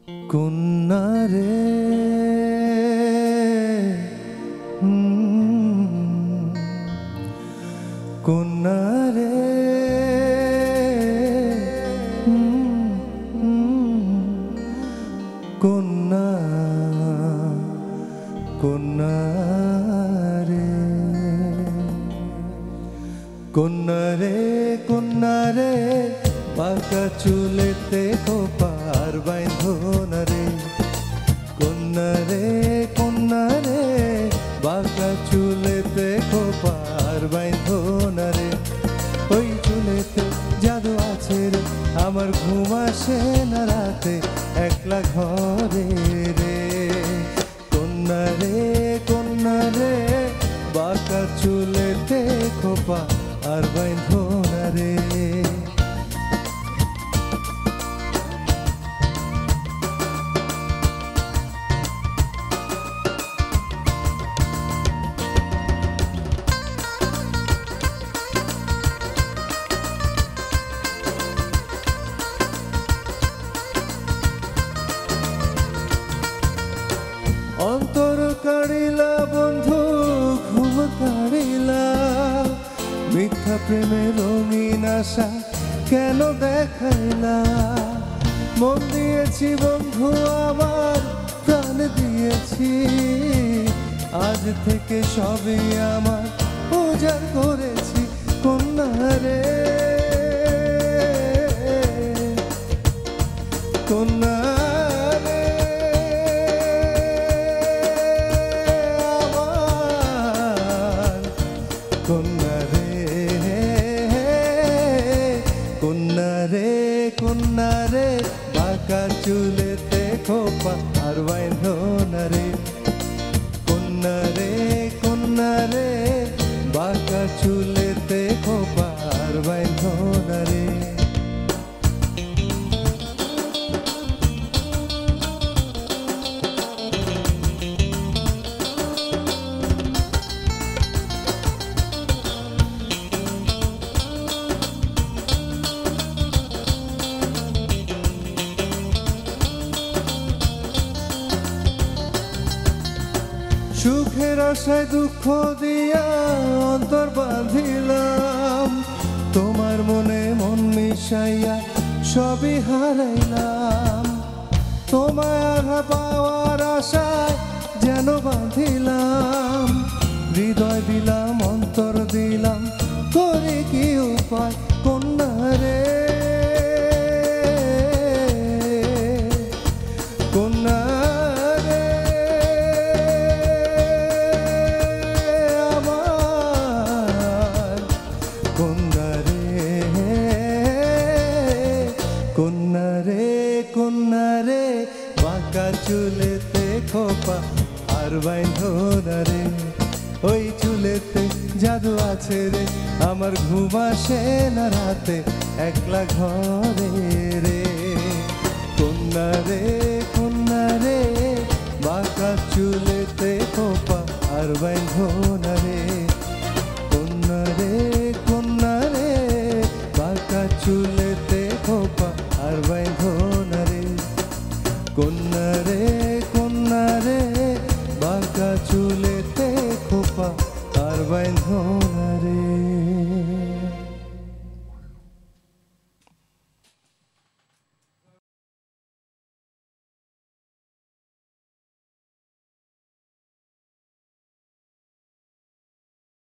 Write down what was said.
কন্যা রে কন্যা রে কন্যা কন্যা রে কন্যা রে কন্যা রে বাঁকা চুলেতে খোপার বাইন্ধন রে কন্যা রে কন্যা রে বাঁকা চুলেতে খোপার বাইন্ধন রে ওই চুলেতে জাদু আছে রে আমার ঘুম আসে না রাতে একলা ঘরে রে কন্যা রে বাঁকা চুলেতে খোপা আর বাইন্ধন রে অন্তর কাড়িলা বন্ধু ঘুম কাড়িলা মিথ্যা প্রেমের রঙিন আশা কেন দেখাইলা মন দিয়েছি বন্ধু আমার প্রাণ দিয়েছি আজ থেকে সবই আমার উজাড় করেছি কন্যা রে কন্যা কন্যা রে কন্যা রে বাঁকা চুলেতে খোপা আর বাইন্ধন রে কন্যা রে বাঁকা চুলেতে খোপা আর বাইন্ধন রে সুখের আশায় দুঃখ দিয়া অন্তর বাঁধিলাম তোমার মনে মন মিশাইয়া সবই হারাইলাম তোমায় আঘা পাওয়ার আশায় যেন বাঁধিলাম হৃদয় দিলাম অন্তর দিলাম করে কি উপায় কন্যা রে কন্যা কন্যা রে বাঁকা চুলেতে খোপা আর বাইন্ধন রে ওই চুলেতে জাদু আছে রে আমার ঘুম আসে না রাতে একলা ঘরে রে কন্যা রে বাঁকা চুলেতে খোপা আর বাইন্ধন রে কন্যা রে বাঁকা চুলেতে খোপা আর বাইন্ধন রে কন্যা রে বাঁকা চুলেতে খোপা আর বাইন্ধন